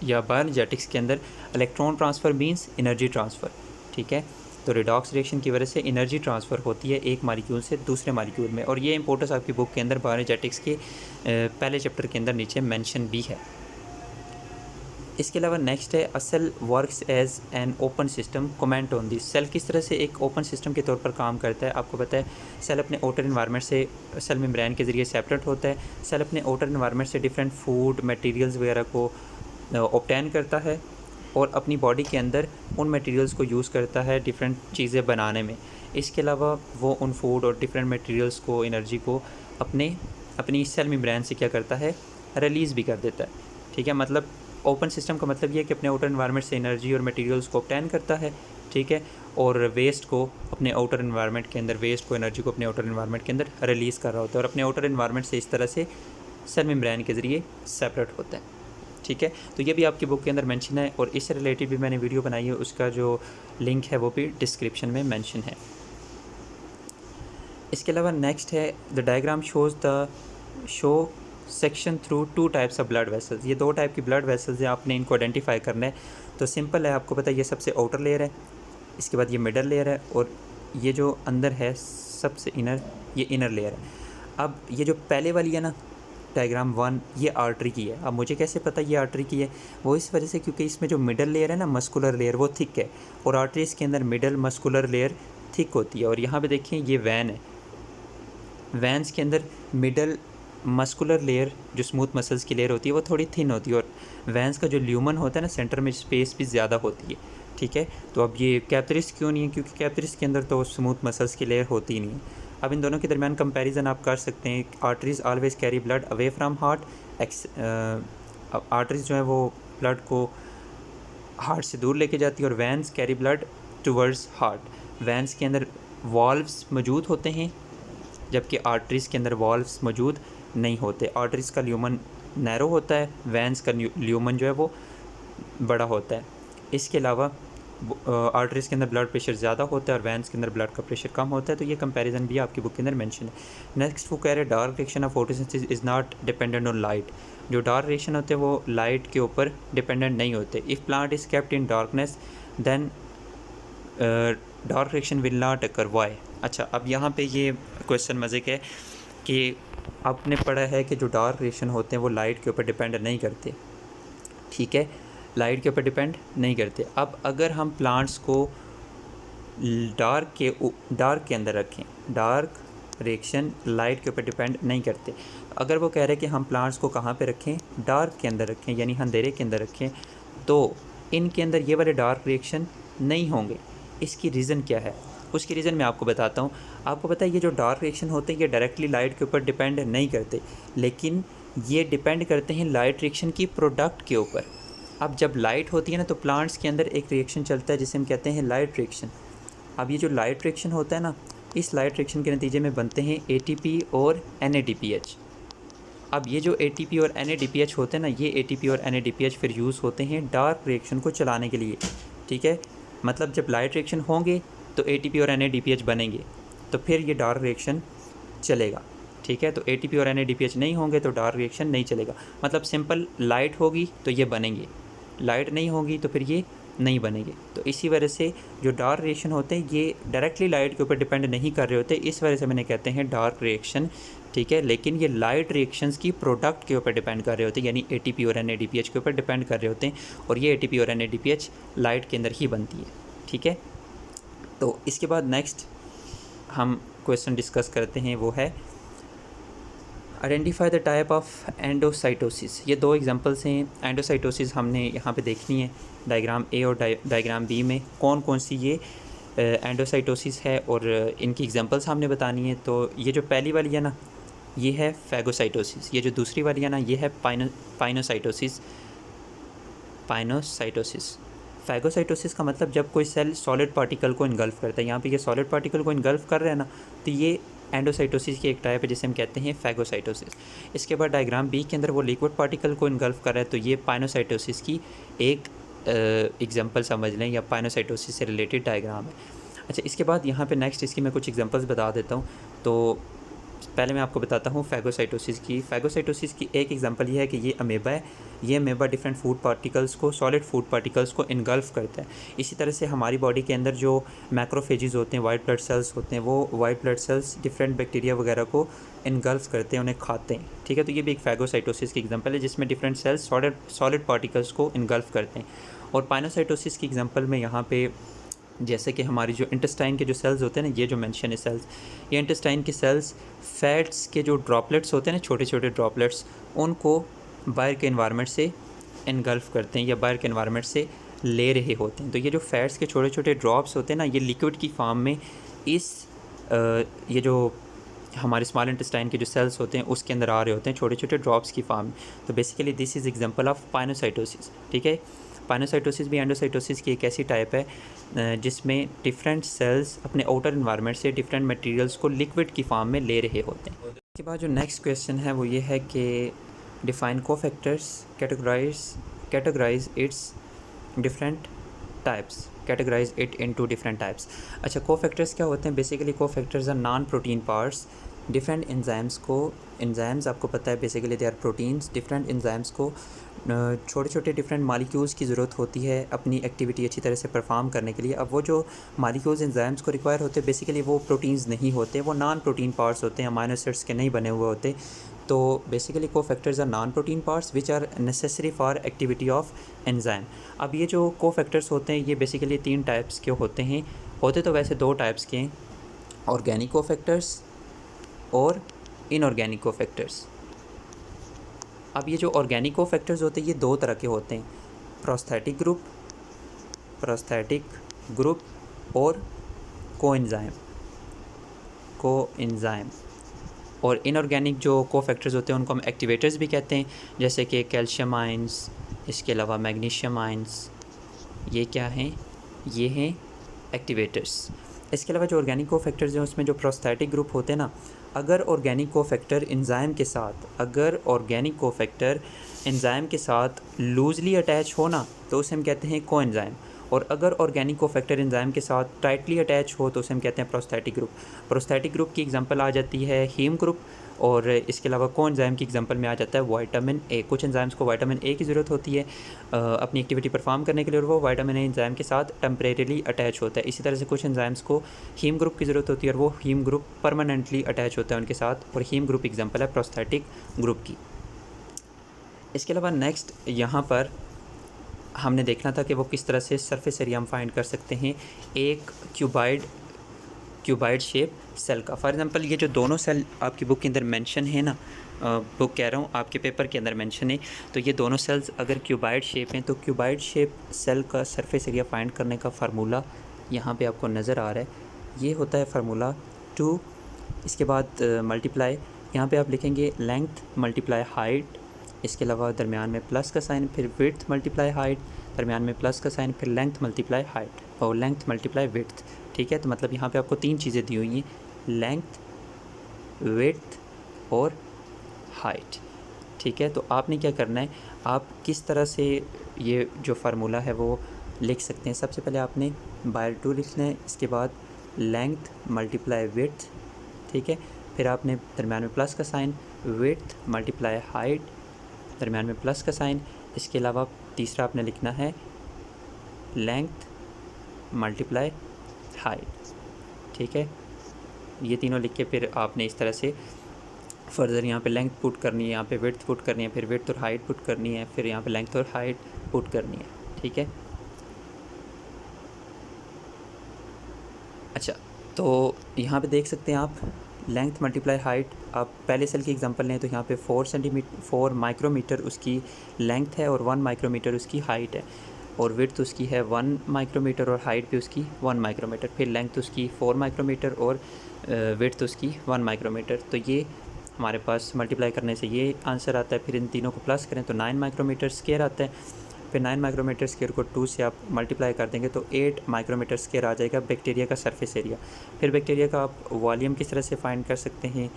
या बायोएनर्जेटिक्स के अंदर, electron transfer means energy transfer, ठीक है। तो रिडॉक्स रिएक्शन की वजह से एनर्जी ट्रांसफ़र होती है एक मालिक्यूल से दूसरे मालिक्यूल में, और ये इंपॉर्टेंस आपकी बुक के अंदर बायोएनर्जेटिक्स के पहले चैप्टर के अंदर नीचे मेंशन भी है। इसके अलावा नेक्स्ट है a cell works as an open system, comment on this. Cell किस तरह से एक ओपन सिस्टम के तौर पर काम करता है। आपको पता है सेल अपने आउटर इन्वायरमेंट से सेल मेम्ब्रेन के ज़रिए सेपरेट होता है। सेल अपने आउटर इन्वायरमेंट से डिफरेंट फूड मटेरियल्स वगैरह को ऑब्टेन करता है और अपनी बॉडी के अंदर उन मटेरियल्स को यूज़ करता है डिफरेंट चीज़ें बनाने में। इसके अलावा वो उन फूड और डिफरेंट मटेरियल्स को, एनर्जी को अपनी सेल मेम्ब्रेन से क्या करता है, रिलीज़ भी कर देता है, ठीक है। मतलब ओपन सिस्टम का मतलब ये है कि अपने आउटर इन्वायरमेंट से एनर्जी और मटेरियल्स को ऑब्टेन करता है, ठीक है, और वेस्ट को अपने आउटर इन्वायरमेंट के अंदर, वेस्ट को, एनर्जी को अपने आउटर इन्वायरमेंट के अंदर रिलीज़ कर रहा होता है और अपने आउटर इन्वायरमेंट से इस तरह से सेल मेम्ब्रेन के ज़रिए सेपरेट होता है, ठीक है। तो ये भी आपकी बुक के अंदर मेंशन है और इससे रिलेटेड भी मैंने वीडियो बनाई है, उसका जो लिंक है वो भी डिस्क्रिप्शन में मेंशन है। इसके अलावा नेक्स्ट है the diagram show section through two types of blood vessels. ये दो टाइप की ब्लड वेसल्स हैं, आपने इनको आइडेंटिफाई करना है। तो सिंपल है, आपको पता है ये सबसे आउटर लेयर है, इसके बाद ये मिडल लेयर है और ये जो अंदर है सबसे इनर, ये इनर लेयर है। अब ये जो पहले वाली है ना डायग्राम 1, ये आर्टरी की है। अब मुझे कैसे पता ये आर्टरी की है, वो इस वजह से क्योंकि इसमें जो मिडल लेयर है ना, मस्कुलर लेयर, वो थिक है और आर्टरीज के अंदर मिडल मस्कुलर लेयर थिक होती है। और यहाँ पे देखिए ये वैन है, वैन्स के अंदर मिडल मस्कुलर लेयर जो स्मूथ मसल्स की लेयर होती है वो थोड़ी थिन होती है और वैन्स का जो ल्यूमन होता है ना, सेंटर में स्पेस भी ज़्यादा होती है, ठीक है। तो अब ये कैपिलरीज क्यों नहीं है, क्योंकि कैपिलरीज के अंदर तो स्मूथ मसल्स की लेयर होती ही नहीं है। अब इन दोनों के दरमियान कंपैरिजन आप कर सकते हैं। Arteries always carry blood away from heart, arteries जो है वो ब्लड को हार्ट से दूर लेके जाती है और vans carry blood towards heart. Vans के अंदर वॉल्व्स मौजूद होते हैं जबकि आर्टरीज़ के अंदर वॉल्व्स मौजूद नहीं होते। आर्टरीज़ का ल्यूमन नैरो होता है, वैन्स का ल्यूमन जो है वो बड़ा होता है। इसके अलावा आर्टरीज़ के अंदर ब्लड प्रेशर ज़्यादा होता है और वैन्स के अंदर ब्लड का प्रेशर कम होता है। तो ये कंपैरिजन भी आपकी बुक के अंदर मेंशन है। नेक्स्ट वो कह रहे हैं dark reaction of photosynthesis is not dependent on light. जो डार्क रिएक्शन होते हैं वो लाइट के ऊपर डिपेंडेंट नहीं होते। If plant is kept in darkness then dark reaction will not occur, why. अच्छा, अब यहाँ पे ये क्वेश्चन मज़े का है कि आपने पढ़ा है कि जो डार्क रिएक्शन होते हैं वो लाइट के ऊपर डिपेंड नहीं करते, ठीक है, लाइट के ऊपर डिपेंड नहीं करते। अब अगर हम प्लांट्स को डार्क के अंदर रखें, डार्क रिएक्शन लाइट के ऊपर डिपेंड नहीं करते। अगर वो कह रहे हैं कि हम प्लांट्स को कहाँ पे रखें, डार्क के अंदर रखें, यानी अंधेरे के अंदर रखें, तो इनके अंदर ये वाले डार्क रिएक्शन नहीं होंगे। इसकी रीज़न क्या है, उसकी रीज़न मैं आपको बताता हूँ। आपको पता है ये जो डार्क रिएक्शन होते हैं ये डायरेक्टली लाइट के ऊपर डिपेंड नहीं करते, लेकिन ये डिपेंड करते हैं लाइट रिएक्शन की प्रोडक्ट के ऊपर। अब जब लाइट होती है ना तो प्लांट्स के अंदर एक रिएक्शन चलता है जिसे हम कहते हैं लाइट रिएक्शन। अब ये जो लाइट रिएक्शन होता है ना, इस लाइट रिएक्शन के नतीजे में बनते हैं ATP और NADPH। अब ये जो ATP और NADPH होते हैं ना, ये ATP और NADPH फिर यूज़ होते हैं डार्क रिएक्शन को चलाने के लिए, ठीक है। मतलब जब लाइट रिएक्शन होंगे तो ATP और NADPH बनेंगे, तो फिर ये डार्क रिएक्शन चलेगा, ठीक है। तो ATP और NADPH नहीं होंगे तो डार्क रिएक्शन नहीं चलेगा। मतलब सिंपल, लाइट होगी तो ये बनेंगे, लाइट नहीं होगी तो फिर ये नहीं बनेंगे। तो इसी वजह से जो डार्क रिएक्शन होते हैं ये डायरेक्टली लाइट के ऊपर डिपेंड नहीं कर रहे होते, इस वजह से मैंने कहते हैं डार्क रिएक्शन, ठीक है। लेकिन ये लाइट रिएक्शंस की प्रोडक्ट के ऊपर डिपेंड कर रहे होते हैं, यानी ATP और NADPH के ऊपर डिपेंड कर रहे होते हैं, और ये ATP और NADPH लाइट के अंदर ही बनती है, ठीक है। तो इसके बाद नेक्स्ट हम क्वेश्चन डिस्कस करते हैं, वो है identify the type of endocytosis. ये दो एग्जांपल्स हैं। एंडोसाइटोसिस हमने यहाँ पे देखनी है डायग्राम ए और डायग्राम बी में कौन कौन सी ये एंडोसाइटोसिस है और इनकी एग्जांपल्स हमने बतानी है। तो ये जो पहली वाली है ना, ये है फैगोसाइटोसिस। ये जो दूसरी वाली है ना, ये है पाइनोसाइटोसिस। फैगोसाइटोसिस का मतलब जब कोई सेल सॉलिड पार्टिकल को इनगल्फ करता है। यहाँ पे ये सॉलिड पार्टिकल को इनगल्फ कर रहे हैं ना, तो ये एंडोसाइटोसिस की एक टाइप है जिसे हम कहते हैं फैगोसाइटोसिस। इसके बाद डायग्राम बी के अंदर वो लिक्विड पार्टिकल को इनगल्फ कर रहा है, तो ये पाइनोसाइटोसिस की एक एग्जांपल समझ लें, या पाइनोसाइटोसिस से रिलेटेड डायग्राम है। अच्छा, इसके बाद यहाँ पे नेक्स्ट इसकी मैं कुछ एग्जांपल्स बता देता हूँ। तो पहले मैं आपको बताता हूँ फैगोसाइटोसिस की। फैगोसाइटोसिस की एक एग्जांपल ये है कि ये अमेबा है। ये अमेबा डिफरेंट फूड पार्टिकल्स को, सॉलिड फूड पार्टिकल्स को इनगल्फ करता है। इसी तरह से हमारी बॉडी के अंदर जो मैक्रोफेजेस होते हैं, वाइट ब्लड सेल्स होते हैं, वो white blood cells different bacteria वगैरह को इनगल्फ करते हैं, उन्हें खाते हैं, ठीक है। तो ये भी एक फैगोसाइटोसिस की एग्जांपल है जिसमें डिफरेंट सेल्स सॉलिड पार्टिकल्स को इनगल्फ करते हैं। और पाइनोसाइटोसिस की एग्जांपल में यहाँ पे जैसे कि हमारी जो इंटेस्टाइन के जो सेल्स होते हैं ना, ये जो मेंशन है सेल्स, ये इंटेस्टाइन के सेल्स फैट्स के जो ड्रॉपलेट्स होते हैं ना, छोटे छोटे ड्रॉपलेट्स, उनको बाहर के एनवायरनमेंट से इनगल्फ करते हैं या बाहर के एनवायरनमेंट से ले रहे होते हैं। तो ये जो फैट्स के छोटे छोटे ड्रॉप्स होते हैं ना, ये लिक्विड की फॉर्म में ये जो हमारे स्मॉल इंटेस्टाइन के जो सेल्स होते हैं उसके अंदर आ रहे होते हैं, छोटे छोटे ड्रॉप्स की फॉर्म में। तो basically this is example of pinocytosis, ठीक है। पाइनोसाइटोसिस भी एंडोसाइटोसिस की एक ऐसी टाइप है जिसमें डिफरेंट सेल्स अपने आउटर एनवायरनमेंट से डिफरेंट मटेरियल्स को लिक्विड की फॉर्म में ले रहे होते हैं। उसके बाद जो नेक्स्ट क्वेश्चन है वो ये है कि define cofactors, categorize its different types, categorize it into different types. अच्छा, कोफैक्टर्स क्या होते हैं? Basically cofactors are non protein parts. Different enzymes को, एंजाइम्स आपको पता है basically they are proteins. Different enzymes को छोटे छोटे डिफरेंट मालिक्यूल्स की ज़रूरत होती है अपनी एक्टिविटी अच्छी तरह से परफॉर्म करने के लिए। अब वो जो मालिक्यूल्स एंजाइम्स को रिक्वायर होते हैं बेसिकली वो प्रोटीन्स नहीं होते, वो नॉन प्रोटीन पार्ट्स होते हैं, अमीनो एसिड्स के नहीं बने हुए होते। तो basically cofactors are non protein parts which are necessary for activity of enzyme. अब ये जो कोफैक्टर्स होते हैं ये बेसिकली 3 टाइप्स के होते हैं। होते तो वैसे 2 टाइप्स के हैं, ऑर्गेनिक कोफैक्टर्स और इनऑर्गेनिक कोफैक्टर्स। अब ये जो ऑर्गेनिक कोफैक्टर्स होते हैं ये 2 तरह के होते हैं, प्रोस्थेटिक ग्रुप और कोएंजाइम। और इनऑर्गेनिक जो कोफैक्टर्स होते हैं उनको हम एक्टिवेटर्स भी कहते हैं, जैसे कि कैल्शियम आयंस, इसके अलावा मैग्नीशियम आयंस। ये क्या हैं? ये हैं एक्टिवेटर्स। इसके अलावा जो ऑर्गेनिक कोफैक्टर्स हैं उसमें जो प्रोस्थेटिक ग्रुप होते हैं ना, अगर ऑर्गेनिक कोफैक्टर एंजाइम के साथ लूजली अटैच हो ना तो उसे हम कहते हैं कोएंजाइम। और अगर ऑर्गेनिक कोफैक्टर एंजाइम के साथ टाइटली अटैच हो तो उसे हम कहते हैं प्रोस्थेटिक ग्रुप। प्रोस्थेटिक ग्रुप की एग्जांपल आ जाती है हीम ग्रुप, और इसके अलावा कोएंजाइम की एग्जांपल में आ जाता है विटामिन ए। कुछ एंजाइम्स को विटामिन ए की ज़रूरत होती है अपनी एक्टिविटी परफॉर्म करने के लिए, और वो विटामिन ए एंजाइम के साथ टेम्परेरीली अटैच होता है। इसी तरह से कुछ एंजाइम्स को हीम ग्रुप की ज़रूरत होती है और वो हीम ग्रुप परमानेंटली अटैच होता है उनके साथ, और हीम ग्रुप एग्जांपल है प्रोस्थेटिक ग्रुप की। इसके अलावा नेक्स्ट यहाँ पर हमने देखना था कि वो किस तरह से सरफेस एरिया हम फाइंड कर सकते हैं एक क्यूबाइड क्यूबाइड शेप सेल का। फॉर एग्जांपल ये जो दोनों सेल आपकी बुक के अंदर मेंशन है ना, बुक कह रहा हूँ आपके पेपर के अंदर मेंशन है, तो ये दोनों सेल्स अगर क्यूबाइड शेप हैं तो क्यूबाइड शेप सेल का सरफेस एरिया फाइंड करने का फार्मूला यहाँ पे आपको नज़र आ रहा है। ये होता है फार्मूला 2, इसके बाद मल्टीप्लाई, यहाँ पे आप लिखेंगे लेंथ मल्टीप्लाई हाइट, इसके अलावा दरमियान में प्लस का साइन, फिर विड्थ मल्टीप्लाई हाइट, दरमियान में प्लस का साइन, फिर लेंथ मल्टीप्लाई हाइट और लेंथ मल्टीप्लाई विड्थ। ठीक है, तो मतलब यहाँ पे आपको 3 चीज़ें दी हुई हैं, लेंथ, विड्थ और हाइट। ठीक है, तो आपने क्या करना है, आप किस तरह से ये जो फार्मूला है वो लिख सकते हैं। सबसे पहले आपने बाय 2 लिखना है, इसके बाद लेंथ मल्टीप्लाई विड्थ, ठीक है, फिर आपने दरमियान में प्लस का साइन, विड्थ मल्टीप्लाई हाइट, दरमियान में प्लस का साइन, इसके अलावा तीसरा आपने लिखना है लेंथ मल्टीप्लाई हाइट। ठीक है, ये तीनों लिख के फिर आपने इस तरह से फर्दर यहाँ पे लेंथ पुट करनी है, यहाँ पे विड्थ पुट करनी है, फिर विड्थ और हाइट पुट करनी है, फिर यहाँ पे लेंथ और हाइट पुट करनी है। ठीक है, अच्छा, तो यहाँ पे देख सकते हैं आप लेंथ मल्टीप्लाई हाइट, आप पहले सेल की एग्जांपल लें तो यहाँ पे 4 माइक्रोमीटर उसकी लेंथ है और 1 माइक्रोमीटर उसकी हाइट है, और विड्थ उसकी है 1 माइक्रोमीटर और हाइट भी उसकी 1 माइक्रोमीटर, फिर लेंथ उसकी 4 माइक्रोमीटर और विड्थ उसकी 1 माइक्रोमीटर। तो ये हमारे पास मल्टीप्लाई करने से ये आंसर आता है, फिर इन तीनों को प्लस करें तो 9 माइक्रोमीटर स्क्वायर आता है, फिर 9 माइक्रोमीटर स्क्वायर को 2 से आप मल्टीप्लाई कर देंगे तो 8 माइक्रोमीटर स्क्वायर आ जाएगा बैक्टीरिया का सरफेस एरिया। फिर बैक्टीरिया का आप वॉल्यूम किस तरह से फाइंड कर सकते हैं,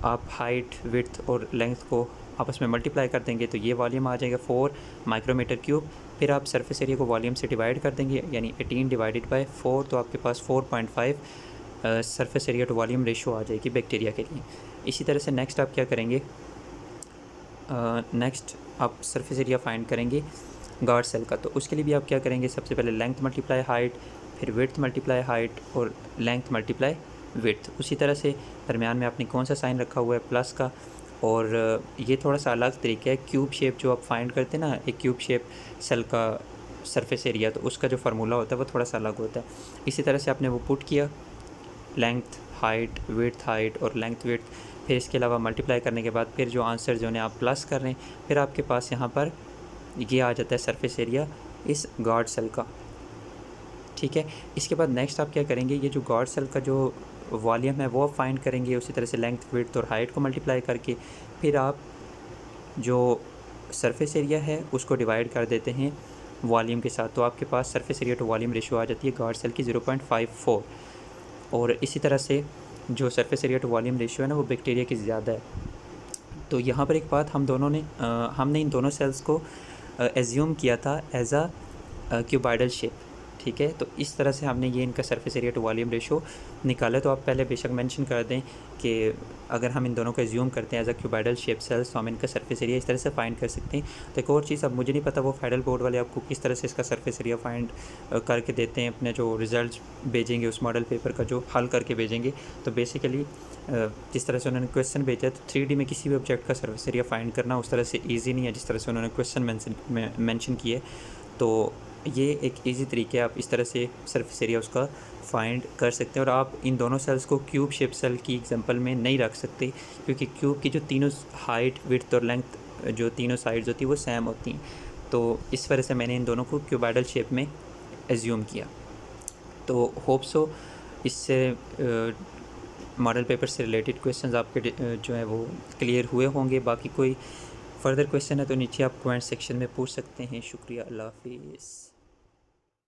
आप हाइट, विड्थ और लेंथ को आपस में मल्टीप्लाई कर देंगे तो ये वॉल्यूम आ जाएगा 4 माइक्रोमीटर क्यूब। फिर आप सरफेस एरिया को वॉल्यूम से डिवाइड कर देंगे, यानी 18 डिवाइडेड बाय 4, तो आपके पास 4.5 surface area to volume ratio आ जाएगी बैक्टीरिया के लिए। इसी तरह से नेक्स्ट आप क्या करेंगे, नेक्स्ट आप सरफेस एरिया फाइंड करेंगे गार्ड सेल का, तो उसके लिए भी आप क्या करेंगे, सबसे पहले लेंथ मल्टीप्लाई हाइट, फिर विड्थ मल्टीप्लाई हाइट और लेंथ मल्टीप्लाई विड्थ। उसी तरह से दरमियान में आपने कौन सा साइन रखा हुआ है, प्लस का, और ये थोड़ा सा अलग तरीका है, क्यूब शेप जो आप फाइंड करते हैं ना, एक क्यूब शेप सेल का सरफेस एरिया, तो उसका जो फार्मूला होता है वो थोड़ा सा अलग होता है। इसी तरह से आपने वो पुट किया, लेंथ हाइट और लेंथ विड्थ, फिर इसके अलावा मल्टीप्लाई करने के बाद फिर जो आंसर जो है आप प्लस कर रहे हैं, फिर आपके पास यहाँ पर ये आ जाता है सरफेस एरिया इस गार्ड सेल का। ठीक है, इसके बाद नेक्स्ट आप क्या करेंगे, ये जो गार्ड सेल का जो वॉल्यूम है वो आप फाइंड करेंगे, उसी तरह से लेंथ, विड्थ और हाइट को मल्टीप्लाई करके फिर आप जो सरफेस एरिया है उसको डिवाइड कर देते हैं वॉल्यूम के साथ, तो आपके पास surface area to volume ratio आ जाती है गार्ड सेल की 0.54। और इसी तरह से जो surface area to volume ratio है ना वो बैक्टीरिया की ज़्यादा है। तो यहाँ पर एक बात, हमने इन दोनों सेल्स को एज्यूम किया था एज अ क्यूबाइडल शेप। ठीक है, तो इस तरह से हमने ये इनका surface area to volume ratio निकाला। तो आप पहले बेशक मेंशन कर दें कि अगर हम इन दोनों को एज्यूम करते हैं as a cuboidal shape cells तो हम इनका सरफेस एरिया इस तरह से फाइंड कर सकते हैं। तो एक और चीज़, अब मुझे नहीं पता वो फेडरल बोर्ड वाले आपको किस तरह से इसका सरफेस एरिया फाइंड करके देते हैं, अपने जो रिजल्ट भेजेंगे उस मॉडल पेपर का जो हल करके भेजेंगे। तो बेसिकली जिस तरह से उन्होंने क्वेश्चन भेजा तो 3D में किसी भी ऑब्जेक्ट का सरफेस एरिया फाइंड करना उस तरह से ईजी नहीं है जिस तरह से उन्होंने क्वेश्चन मेंशन किए। तो ये एक इजी तरीके है, आप इस तरह से सरफेस एरिया उसका फाइंड कर सकते हैं। और आप इन दोनों सेल्स को क्यूब शेप सेल की एग्जांपल में नहीं रख सकते, क्योंकि क्यूब की जो तीनों हाइट, विड्थ और लेंथ जो तीनों साइड्स होती है वो सेम होती हैं। तो इस वजह से मैंने इन दोनों को क्यूबाइडल शेप में एज्यूम किया। तो होप सो इससे मॉडल पेपर से रिलेटेड क्वेश्चंस आपके जो है वो क्लियर हुए होंगे। बाकी कोई फ़र्दर क्वेश्चन है तो नीचे आप कमेंट सेक्शन में पूछ सकते हैं। शुक्रिया, अल्लाह हाफिज़।